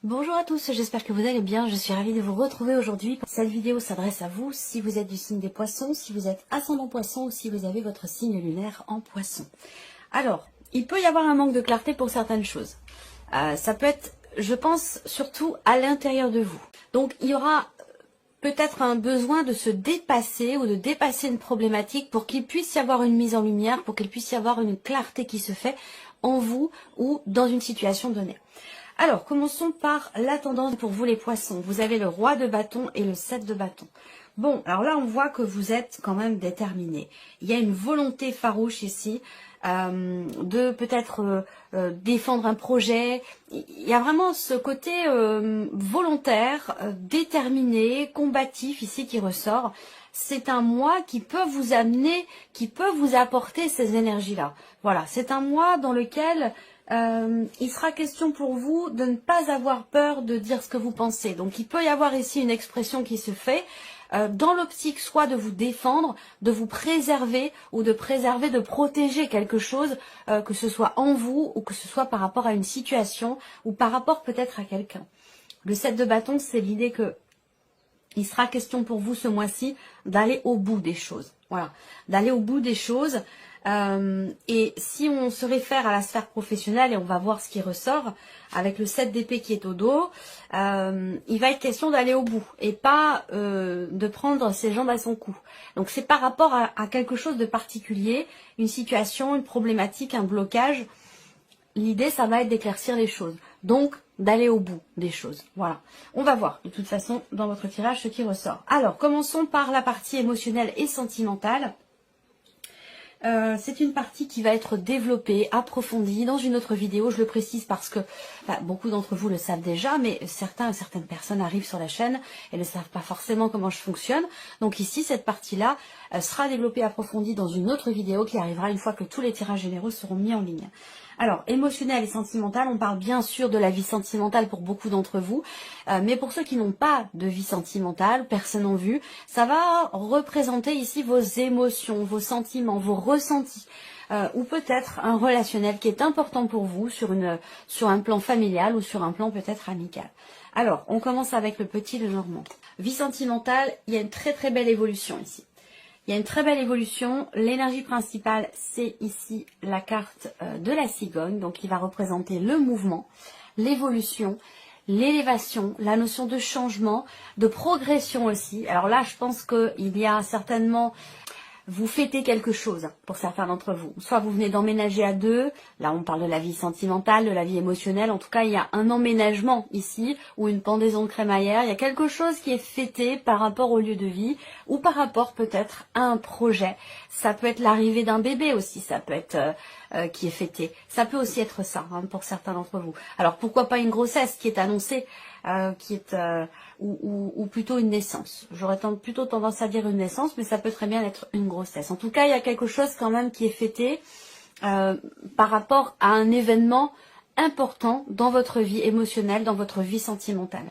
Bonjour à tous, j'espère que vous allez bien. Je suis ravie de vous retrouver aujourd'hui. Cette vidéo s'adresse à vous si vous êtes du signe des poissons, si vous êtes ascendant poisson ou si vous avez votre signe lunaire en poisson. Alors, il peut y avoir un manque de clarté pour certaines choses. Ça peut être, je pense, surtout à l'intérieur de vous. Donc, il y aura peut-être un besoin de se dépasser ou de dépasser une problématique pour qu'il puisse y avoir une mise en lumière, pour qu'il puisse y avoir une clarté qui se fait en vous ou dans une situation donnée. Alors, commençons par la tendance pour vous les poissons. Vous avez le roi de bâton et le 7 de bâton. Bon, alors là, on voit que vous êtes quand même déterminé. Il y a une volonté farouche ici de peut-être défendre un projet. Il y a vraiment ce côté volontaire, déterminé, combatif ici qui ressort. C'est un mois qui peut vous amener, qui peut vous apporter ces énergies-là. Voilà, c'est un mois dans lequel il sera question pour vous de ne pas avoir peur de dire ce que vous pensez. Donc il peut y avoir ici une expression qui se fait dans l'optique soit de vous défendre, de vous préserver ou de préserver, de protéger quelque chose, que ce soit en vous ou que ce soit par rapport à une situation ou par rapport peut-être à quelqu'un. Le 7 de bâton, c'est l'idée que il sera question pour vous ce mois-ci d'aller au bout des choses. Voilà, d'aller au bout des choses. Et si on se réfère à la sphère professionnelle, et on va voir ce qui ressort, avec le 7 d'épée qui est au dos, il va être question d'aller au bout et pas de prendre ses jambes à son cou. Donc c'est par rapport à quelque chose de particulier, une situation, une problématique, un blocage. L'idée, ça va être d'éclaircir les choses. Donc, d'aller au bout des choses. Voilà. On va voir, de toute façon, dans votre tirage, ce qui ressort. Alors, commençons par la partie émotionnelle et sentimentale. C'est une partie qui va être développée, approfondie dans une autre vidéo. Je le précise parce que beaucoup d'entre vous le savent déjà, mais certaines personnes arrivent sur la chaîne et ne savent pas forcément comment je fonctionne. Donc ici, cette partie-là sera développée, approfondie dans une autre vidéo qui arrivera une fois que tous les tirages généraux seront mis en ligne. Alors, émotionnel et sentimental, on parle bien sûr de la vie sentimentale pour beaucoup d'entre vous, mais pour ceux qui n'ont pas de vie sentimentale, personne en vue, ça va représenter ici vos émotions, vos sentiments, vos ressentis, ou peut-être un relationnel qui est important pour vous sur un plan familial ou sur un plan peut-être amical. Alors, on commence avec le petit Lenormand. Vie sentimentale, il y a une très très belle évolution ici. Il y a une très belle évolution. L'énergie principale, c'est ici la carte de la cigogne. Donc, il va représenter le mouvement, l'évolution, l'élévation, la notion de changement, de progression aussi. Alors là, je pense qu'il y a certainement... Vous fêtez quelque chose pour certains d'entre vous. Soit vous venez d'emménager à deux, là on parle de la vie sentimentale, de la vie émotionnelle. En tout cas, il y a un emménagement ici ou une pendaison de crémaillère. Il y a quelque chose qui est fêté par rapport au lieu de vie ou par rapport peut-être à un projet. Ça peut être l'arrivée d'un bébé aussi, ça peut être qui est fêté. Ça peut aussi être ça pour certains d'entre vous. Alors pourquoi pas une grossesse qui est annoncée, ou plutôt une naissance. J'aurais plutôt tendance à dire une naissance, mais ça peut très bien être une grossesse. En tout cas, il y a quelque chose quand même qui est fêté par rapport à un événement important dans votre vie émotionnelle, dans votre vie sentimentale.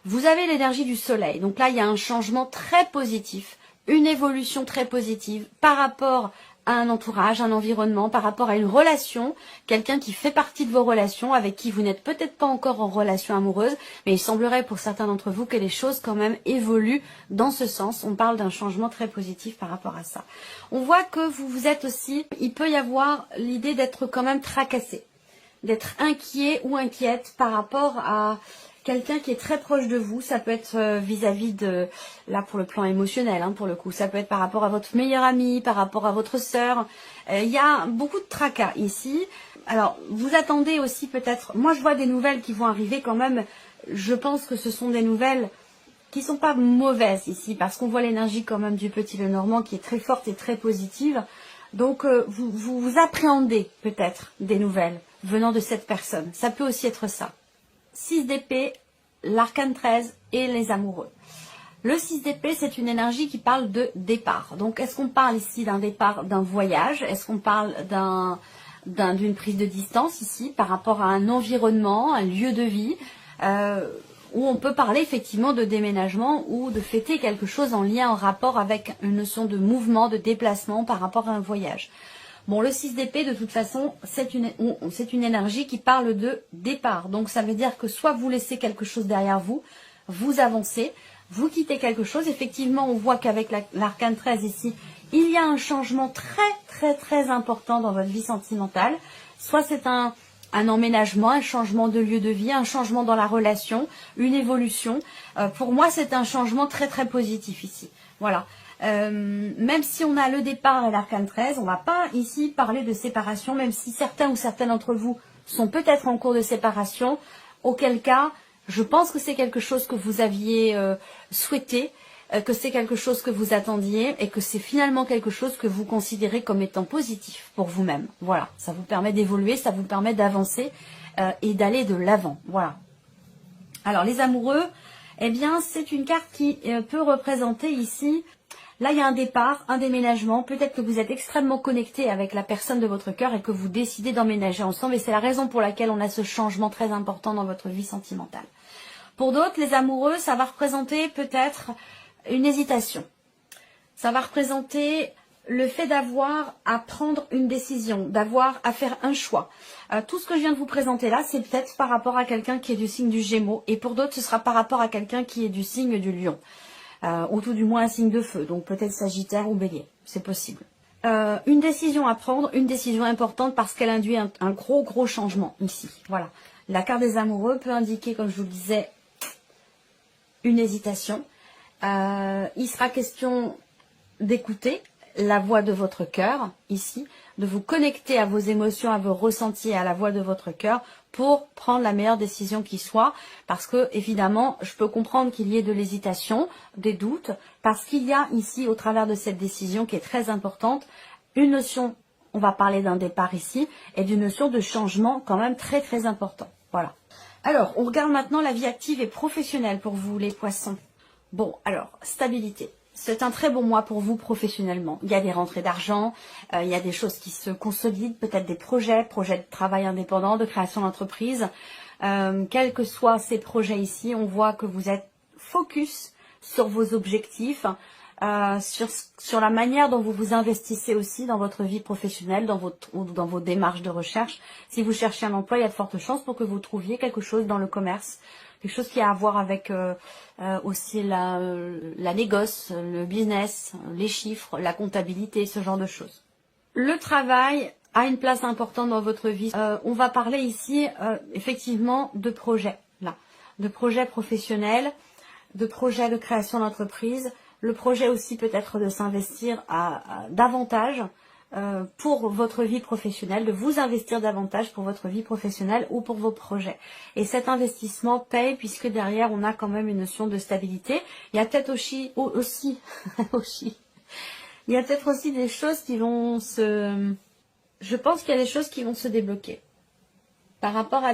Vous avez l'énergie du soleil. Donc là, il y a un changement très positif, une évolution très positive par rapport à un entourage, un environnement, par rapport à une relation, quelqu'un qui fait partie de vos relations, avec qui vous n'êtes peut-être pas encore en relation amoureuse, mais il semblerait pour certains d'entre vous que les choses quand même évoluent dans ce sens. On parle d'un changement très positif par rapport à ça. On voit que vous êtes aussi, il peut y avoir l'idée d'être quand même tracassé, d'être inquiet ou inquiète par rapport à quelqu'un qui est très proche de vous. Ça peut être vis-à-vis de, là pour le plan émotionnel, pour le coup, ça peut être par rapport à votre meilleur ami, par rapport à votre sœur. Il y a beaucoup de tracas ici. Alors, vous attendez aussi peut-être, moi je vois des nouvelles qui vont arriver quand même. Je pense que ce sont des nouvelles qui sont pas mauvaises ici, parce qu'on voit l'énergie quand même du petit Lenormand qui est très forte et très positive. Donc, vous appréhendez peut-être des nouvelles venant de cette personne. Ça peut aussi être ça. 6 d'épée, l'arcane 13 et les amoureux. Le 6 d'épée, c'est une énergie qui parle de départ. Donc, est-ce qu'on parle ici d'un départ, d'un voyage? Est-ce qu'on parle d'une prise de distance ici par rapport à un environnement, un lieu de vie, où on peut parler effectivement de déménagement ou de fêter quelque chose en lien, en rapport avec une notion de mouvement, de déplacement par rapport à un voyage. Bon, le 6 d'épée, de toute façon, c'est une énergie qui parle de départ. Donc, ça veut dire que soit vous laissez quelque chose derrière vous, vous avancez, vous quittez quelque chose. Effectivement, on voit qu'avec l'arcane 13 ici, il y a un changement très important dans votre vie sentimentale. Soit c'est un emménagement, un changement de lieu de vie, un changement dans la relation, une évolution. Pour moi, c'est un changement très positif ici. Voilà. Même si on a le départ et l'arcane 13, on ne va pas ici parler de séparation, même si certains ou certaines d'entre vous sont peut-être en cours de séparation, auquel cas, je pense que c'est quelque chose que vous aviez souhaité, que c'est quelque chose que vous attendiez et que c'est finalement quelque chose que vous considérez comme étant positif pour vous-même. Voilà, ça vous permet d'évoluer, ça vous permet d'avancer et d'aller de l'avant. Voilà. Alors les amoureux, eh bien c'est une carte qui peut représenter ici, là il y a un départ, un déménagement, peut-être que vous êtes extrêmement connecté avec la personne de votre cœur et que vous décidez d'emménager ensemble et c'est la raison pour laquelle on a ce changement très important dans votre vie sentimentale. Pour d'autres, les amoureux, ça va représenter peut-être une hésitation. Ça va représenter le fait d'avoir à prendre une décision, d'avoir à faire un choix. Tout ce que je viens de vous présenter là, c'est peut-être par rapport à quelqu'un qui est du signe du Gémeaux. Et pour d'autres, ce sera par rapport à quelqu'un qui est du signe du Lion. Ou tout du moins un signe de feu. Donc peut-être Sagittaire ou Bélier. C'est possible. Une décision à prendre, une décision importante parce qu'elle induit un gros changement ici. Voilà. La carte des amoureux peut indiquer, comme je vous le disais, une hésitation. Il sera question d'écouter la voix de votre cœur, ici, de vous connecter à vos émotions, à vos ressentis, à la voix de votre cœur pour prendre la meilleure décision qui soit. Parce que, évidemment, je peux comprendre qu'il y ait de l'hésitation, des doutes, parce qu'il y a ici, au travers de cette décision qui est très importante, une notion, on va parler d'un départ ici, et d'une notion de changement quand même très important. Voilà. Alors, on regarde maintenant la vie active et professionnelle pour vous, les poissons. Bon, alors, stabilité. C'est un très bon mois pour vous professionnellement. Il y a des rentrées d'argent, il y a des choses qui se consolident, peut-être des projets de travail indépendant, de création d'entreprise. Quels que soient ces projets ici, on voit que vous êtes focus sur vos objectifs, sur la manière dont vous vous investissez aussi dans votre vie professionnelle, dans vos démarches de recherche. Si vous cherchez un emploi, il y a de fortes chances pour que vous trouviez quelque chose dans le commerce. Quelque chose qui a à voir avec aussi la négoce, le business, les chiffres, la comptabilité, ce genre de choses. Le travail a une place importante dans votre vie. On va parler ici effectivement de projets, là, de projets professionnels, de projets de création d'entreprise. Le projet aussi peut-être de s'investir davantage pour votre vie professionnelle, de vous investir davantage pour votre vie professionnelle ou pour vos projets. Et cet investissement paye puisque derrière on a quand même une notion de stabilité. Il y a peut-être aussi il y a peut-être aussi des choses qui vont je pense qu'il y a des choses qui vont se débloquer. Par rapport à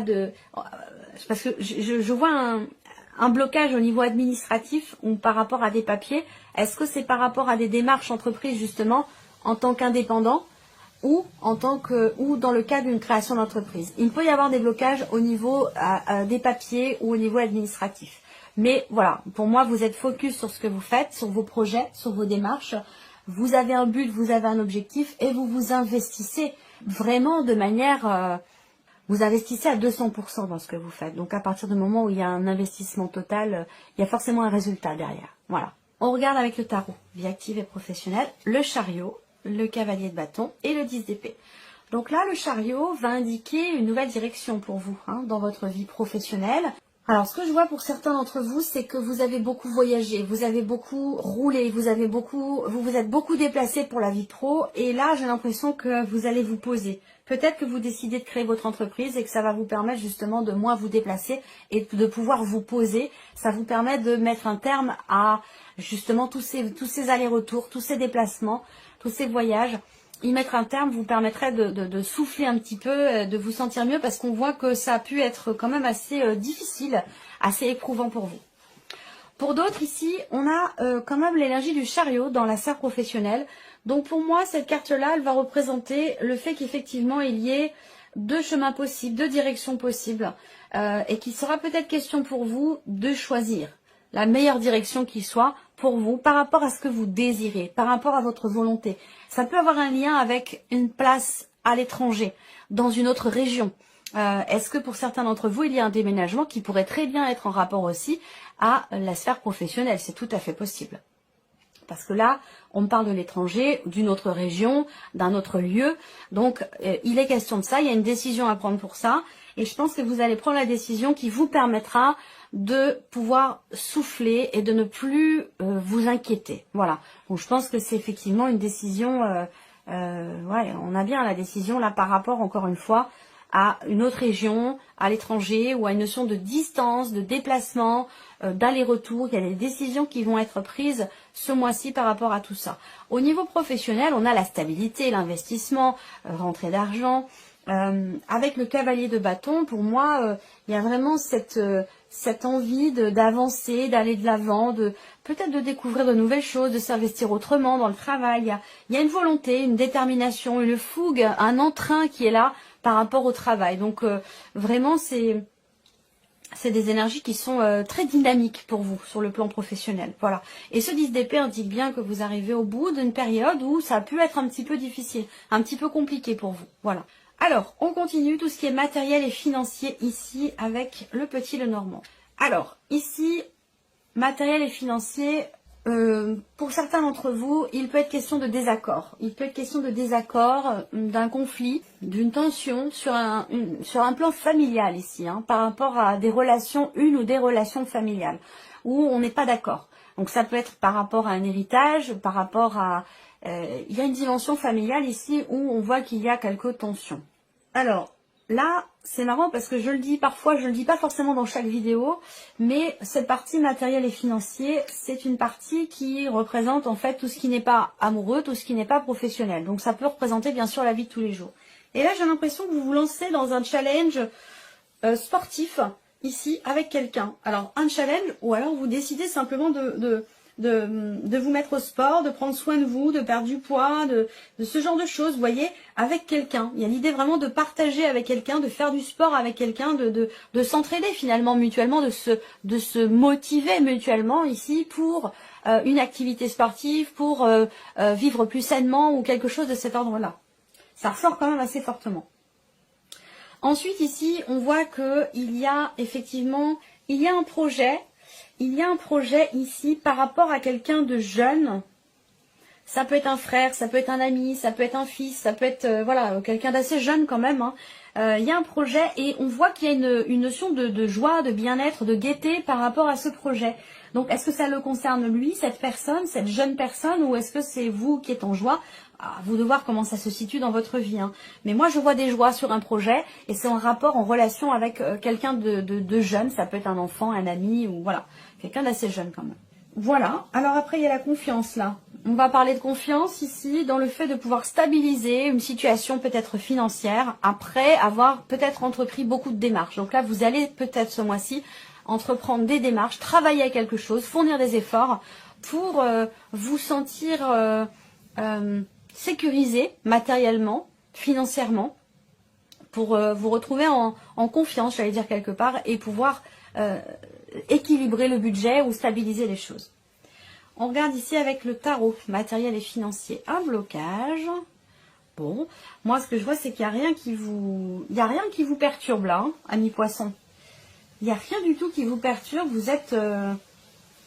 parce que je vois un blocage au niveau administratif ou par rapport à des papiers. Est-ce que c'est par rapport à des démarches entreprises justement en tant qu'indépendant ou dans le cadre d'une création d'entreprise? Il peut y avoir des blocages au niveau des papiers ou au niveau administratif. Mais voilà, pour moi, vous êtes focus sur ce que vous faites, sur vos projets, sur vos démarches. Vous avez un but, vous avez un objectif et vous vous investissez vraiment de manière... vous investissez à 200% dans ce que vous faites. Donc à partir du moment où il y a un investissement total, il y a forcément un résultat derrière. Voilà. On regarde avec le tarot, vie active et professionnelle, le chariot, le cavalier de bâton et le 10 d'épée. Donc là, le chariot va indiquer une nouvelle direction pour vous dans votre vie professionnelle. Alors, ce que je vois pour certains d'entre vous, c'est que vous avez beaucoup voyagé, vous avez beaucoup roulé, vous vous êtes beaucoup déplacé pour la vie pro. Et là, j'ai l'impression que vous allez vous poser. Peut-être que vous décidez de créer votre entreprise et que ça va vous permettre justement de moins vous déplacer et de pouvoir vous poser. Ça vous permet de mettre un terme à justement tous ces allers-retours, tous ces déplacements, tous ces voyages. Y mettre un terme vous permettrait de souffler un petit peu, de vous sentir mieux parce qu'on voit que ça a pu être quand même assez difficile, assez éprouvant pour vous. Pour d'autres ici, on a quand même l'énergie du chariot dans la sphère professionnelle. Donc pour moi, cette carte-là, elle va représenter le fait qu'effectivement, il y ait deux chemins possibles, deux directions possibles et qu'il sera peut-être question pour vous de choisir. la meilleure direction qui soit pour vous, par rapport à ce que vous désirez, par rapport à votre volonté. Ça peut avoir un lien avec une place à l'étranger, dans une autre région. Est-ce que pour certains d'entre vous, il y a un déménagement qui pourrait très bien être en rapport aussi à la sphère professionnelle? C'est tout à fait possible. Parce que là, on parle de l'étranger, d'une autre région, d'un autre lieu. Donc, il est question de ça. Il y a une décision à prendre pour ça. Et je pense que vous allez prendre la décision qui vous permettra de pouvoir souffler et de ne plus vous inquiéter. Voilà. Donc, je pense que c'est effectivement une décision... ouais, on a bien la décision là par rapport, encore une fois, à une autre région, à l'étranger, ou à une notion de distance, de déplacement, d'aller-retour. Il y a des décisions qui vont être prises ce mois-ci par rapport à tout ça. Au niveau professionnel, on a la stabilité, l'investissement, rentrée d'argent. Avec le cavalier de bâton, pour moi, il y a vraiment cette envie d'avancer, d'aller de l'avant, peut-être de découvrir de nouvelles choses, de s'investir autrement dans le travail. Il y a une volonté, une détermination, une fougue, un entrain qui est là par rapport au travail. Donc vraiment, c'est des énergies qui sont très dynamiques pour vous sur le plan professionnel. Voilà. Et ce 10 d'épée indique bien que vous arrivez au bout d'une période où ça a pu être un petit peu difficile, un petit peu compliqué pour vous. Voilà. Alors, on continue tout ce qui est matériel et financier ici avec le petit Lenormand. Alors, ici, matériel et financier, pour certains d'entre vous, il peut être question de désaccord. Il peut être question de désaccord, d'un conflit, d'une tension sur un plan familial ici, hein, par rapport à des relations, une ou des relations familiales, où on n'est pas d'accord. Donc ça peut être par rapport à un héritage, par rapport à... il y a une dimension familiale ici où on voit qu'il y a quelques tensions. Alors, là, c'est marrant parce que je le dis parfois, je le dis pas forcément dans chaque vidéo, mais cette partie matérielle et financier, c'est une partie qui représente en fait tout ce qui n'est pas amoureux, tout ce qui n'est pas professionnel. Donc ça peut représenter bien sûr la vie de tous les jours. Et là, j'ai l'impression que vous vous lancez dans un challenge sportif, ici, avec quelqu'un. Alors, un challenge, ou alors vous décidez simplement de vous mettre au sport, de prendre soin de vous, de perdre du poids, de ce genre de choses, vous voyez, avec quelqu'un. Il y a l'idée vraiment de partager avec quelqu'un, de faire du sport avec quelqu'un, de s'entraider finalement mutuellement, de se motiver mutuellement ici pour une activité sportive, pour vivre plus sainement ou quelque chose de cet ordre-là. Ça ressort quand même assez fortement. Ensuite ici, on voit qu'il y a effectivement, il y a un projet ici par rapport à quelqu'un de jeune. Ça peut être un frère, ça peut être un ami, ça peut être un fils, ça peut être voilà, quelqu'un d'assez jeune quand même. Hein. Il y a un projet et on voit qu'il y a une notion de joie, de bien-être, de gaieté par rapport à ce projet. Donc est-ce que ça le concerne lui, cette personne, cette jeune personne, ou est-ce que c'est vous qui êtes en joie? À vous de voir comment ça se situe dans votre vie. Hein. Mais moi je vois des joies sur un projet et c'est en rapport, en relation avec quelqu'un de jeune. Ça peut être un enfant, un ami ou voilà, quelqu'un d'assez jeune quand même. Voilà, alors après il y a la confiance là. On va parler de confiance ici dans le fait de pouvoir stabiliser une situation peut-être financière après avoir peut-être entrepris beaucoup de démarches. Donc là vous allez peut-être ce mois-ci entreprendre des démarches, travailler à quelque chose, fournir des efforts pour vous sentir sécurisé matériellement, financièrement, pour vous retrouver en confiance, j'allais dire quelque part, et pouvoir équilibrer le budget ou stabiliser les choses. On regarde ici avec le tarot, matériel et financier, un blocage. Bon, moi ce que je vois c'est qu'il n'y a rien qui vous perturbe là, hein, amis poissons. Il n'y a rien du tout qui vous perturbe, vous êtes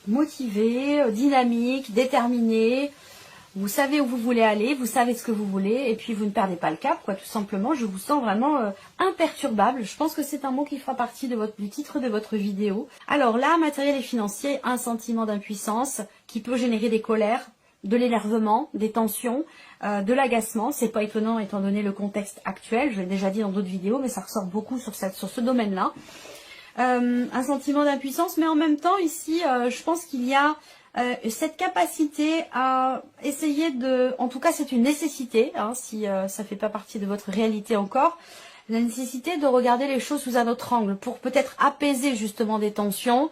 motivé, dynamique, déterminé. Vous savez où vous voulez aller, vous savez ce que vous voulez, et puis vous ne perdez pas le cap, quoi, tout simplement. Je vous sens vraiment imperturbable. Je pense que c'est un mot qui fera partie du titre de votre vidéo. Alors là, matériel et financier, un sentiment d'impuissance qui peut générer des colères, de l'énervement, des tensions, de l'agacement. C'est pas étonnant étant donné le contexte actuel. Je l'ai déjà dit dans d'autres vidéos, mais ça ressort beaucoup sur ce domaine-là. Un sentiment d'impuissance, mais en même temps, ici, je pense qu'il y a cette capacité à essayer en tout cas c'est une nécessité, hein, si ça fait pas partie de votre réalité encore, la nécessité de regarder les choses sous un autre angle pour peut-être apaiser justement des tensions,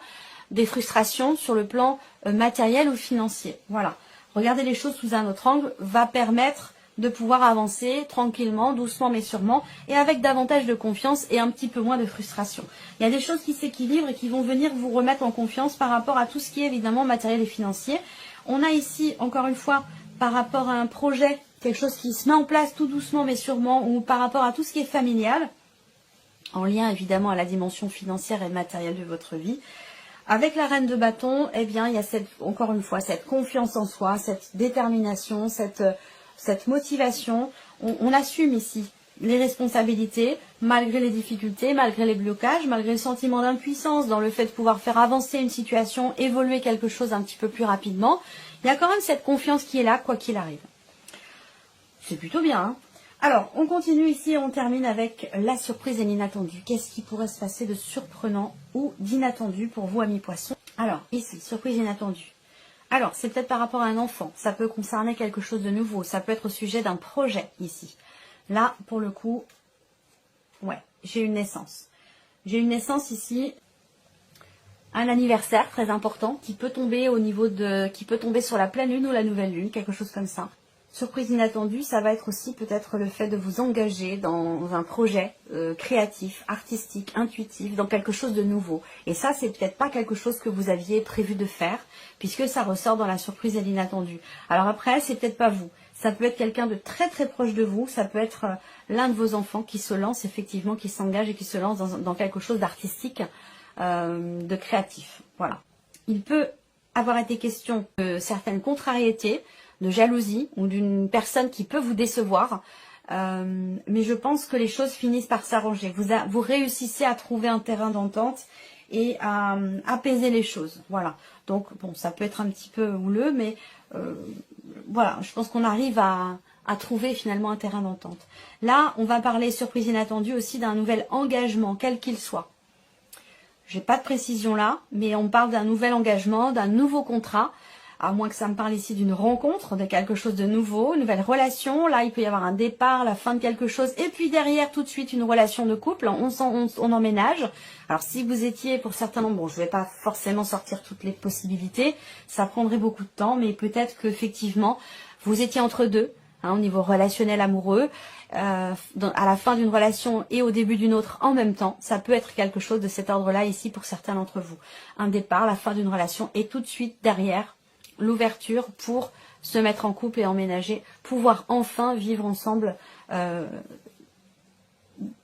des frustrations sur le plan matériel ou financier. Voilà, regarder les choses sous un autre angle va permettre de pouvoir avancer tranquillement, doucement mais sûrement, et avec davantage de confiance et un petit peu moins de frustration. Il y a des choses qui s'équilibrent et qui vont venir vous remettre en confiance par rapport à tout ce qui est évidemment matériel et financier. On a ici, encore une fois, par rapport à un projet, quelque chose qui se met en place tout doucement mais sûrement, ou par rapport à tout ce qui est familial, en lien évidemment à la dimension financière et matérielle de votre vie. Avec la reine de bâton, eh bien, il y a encore une fois cette confiance en soi, cette détermination, cette motivation. On assume ici les responsabilités, malgré les difficultés, malgré les blocages, malgré le sentiment d'impuissance dans le fait de pouvoir faire avancer une situation, évoluer quelque chose un petit peu plus rapidement. Il y a quand même cette confiance qui est là, quoi qu'il arrive. C'est plutôt bien, hein. Alors, on continue ici, on termine avec la surprise et l'inattendu. Qu'est-ce qui pourrait se passer de surprenant ou d'inattendu pour vous, amis poissons? Alors, ici, surprise inattendue. Alors, c'est peut-être par rapport à un enfant. Ça peut concerner quelque chose de nouveau. Ça peut être au sujet d'un projet, ici. Là, pour le coup, ouais, j'ai une naissance. J'ai une naissance ici, un anniversaire très important qui peut tomber qui peut tomber sur la pleine lune ou la nouvelle lune, quelque chose comme ça. Surprise inattendue, ça va être aussi peut-être le fait de vous engager dans un projet créatif, artistique, intuitif, dans quelque chose de nouveau. Et ça, c'est peut-être pas quelque chose que vous aviez prévu de faire, puisque ça ressort dans la surprise et l'inattendu. Alors après, c'est peut-être pas vous. Ça peut être quelqu'un de très très proche de vous. Ça peut être l'un de vos enfants qui se lance effectivement, qui s'engage et qui se lance dans quelque chose d'artistique, de créatif. Voilà. Il peut avoir été question de certaines contrariétés, de jalousie ou d'une personne qui peut vous décevoir. Mais je pense que les choses finissent par s'arranger. Vous réussissez à trouver un terrain d'entente et à apaiser les choses. Voilà. Donc, bon, ça peut être un petit peu houleux, mais voilà, je pense qu'on arrive à trouver finalement un terrain d'entente. Là, on va parler, surprise inattendue, aussi d'un nouvel engagement, quel qu'il soit. J'ai pas de précision là, mais on parle d'un nouvel engagement, d'un nouveau contrat. À moins que ça me parle ici d'une rencontre, de quelque chose de nouveau, une nouvelle relation. Là, il peut y avoir un départ, la fin de quelque chose. Et puis derrière, tout de suite, une relation de couple. On emménage. Alors, si vous étiez, pour certains nombres, bon, je ne vais pas forcément sortir toutes les possibilités. Ça prendrait beaucoup de temps. Mais peut-être qu'effectivement, vous étiez entre deux, hein, au niveau relationnel amoureux, à la fin d'une relation et au début d'une autre en même temps. Ça peut être quelque chose de cet ordre-là ici pour certains d'entre vous. Un départ, la fin d'une relation et tout de suite derrière, l'ouverture pour se mettre en couple et emménager, pouvoir enfin vivre ensemble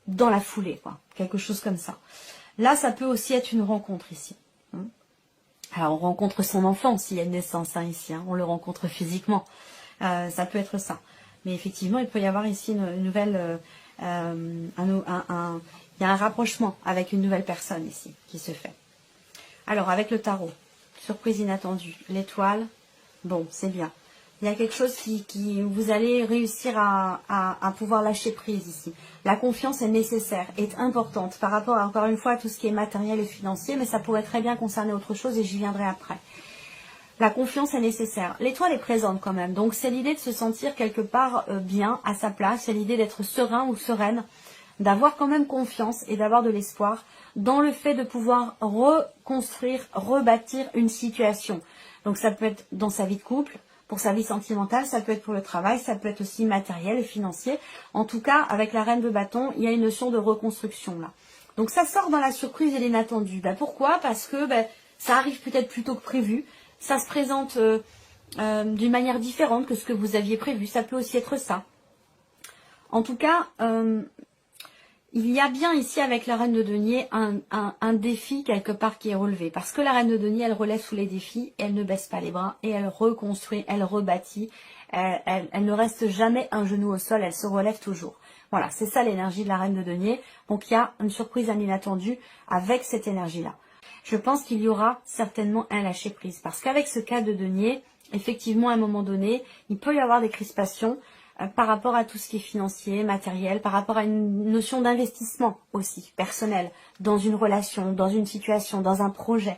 dans la foulée, quoi. Quelque chose comme ça. Là, ça peut aussi être une rencontre ici. Alors, on rencontre son enfant s'il y a une naissance ici, on le rencontre physiquement. Ça peut être ça. Mais effectivement, il peut y avoir ici une nouvelle... il y a un rapprochement avec une nouvelle personne ici qui se fait. Alors, avec le tarot, surprise inattendue, l'étoile, bon, c'est bien. Il y a quelque chose qui vous allez réussir à pouvoir lâcher prise ici. La confiance est nécessaire, est importante par rapport, encore une fois, à tout ce qui est matériel et financier, mais ça pourrait très bien concerner autre chose et j'y viendrai après. La confiance est nécessaire. L'étoile est présente quand même, donc c'est l'idée de se sentir quelque part bien, à sa place, c'est l'idée d'être serein ou sereine, d'avoir quand même confiance et d'avoir de l'espoir dans le fait de pouvoir reconstruire, rebâtir une situation. Donc ça peut être dans sa vie de couple, pour sa vie sentimentale, ça peut être pour le travail, ça peut être aussi matériel et financier. En tout cas, avec la reine de bâton, il y a une notion de reconstruction là. Donc ça sort dans la surprise et l'inattendu. Pourquoi? Parce que ça arrive peut-être plus tôt que prévu, ça se présente d'une manière différente que ce que vous aviez prévu, ça peut aussi être ça. En tout cas, il y a bien ici avec la reine de denier un défi quelque part qui est relevé. Parce que la reine de denier, elle relève sous les défis, elle ne baisse pas les bras et elle reconstruit, elle rebâtit. Elle ne reste jamais un genou au sol, elle se relève toujours. Voilà, c'est ça l'énergie de la reine de denier. Donc il y a une surprise inattendue avec cette énergie-là. Je pense qu'il y aura certainement un lâcher prise. Parce qu'avec ce cas de denier, effectivement à un moment donné, il peut y avoir des crispations par rapport à tout ce qui est financier, matériel, par rapport à une notion d'investissement aussi, personnel, dans une relation, dans une situation, dans un projet,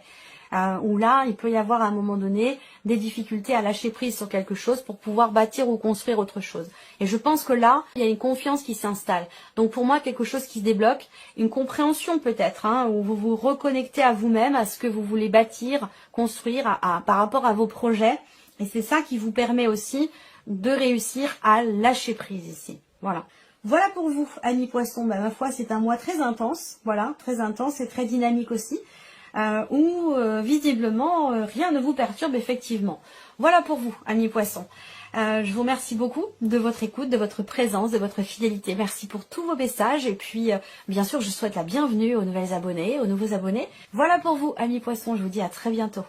où là, il peut y avoir à un moment donné des difficultés à lâcher prise sur quelque chose pour pouvoir bâtir ou construire autre chose. Et je pense que là, il y a une confiance qui s'installe. Donc pour moi, quelque chose qui se débloque, une compréhension peut-être, où vous vous reconnectez à vous-même, à ce que vous voulez bâtir, construire par rapport à vos projets. Et c'est ça qui vous permet aussi de réussir à lâcher prise ici. Voilà. Voilà pour vous, amis poissons. Ma foi, c'est un mois très intense. Voilà, très intense et très dynamique aussi. Où visiblement rien ne vous perturbe effectivement. Voilà pour vous, amis poissons. Je vous remercie beaucoup de votre écoute, de votre présence, de votre fidélité. Merci pour tous vos messages et puis bien sûr je souhaite la bienvenue aux nouvelles abonnés, aux nouveaux abonnés. Voilà pour vous, amis poissons, je vous dis à très bientôt.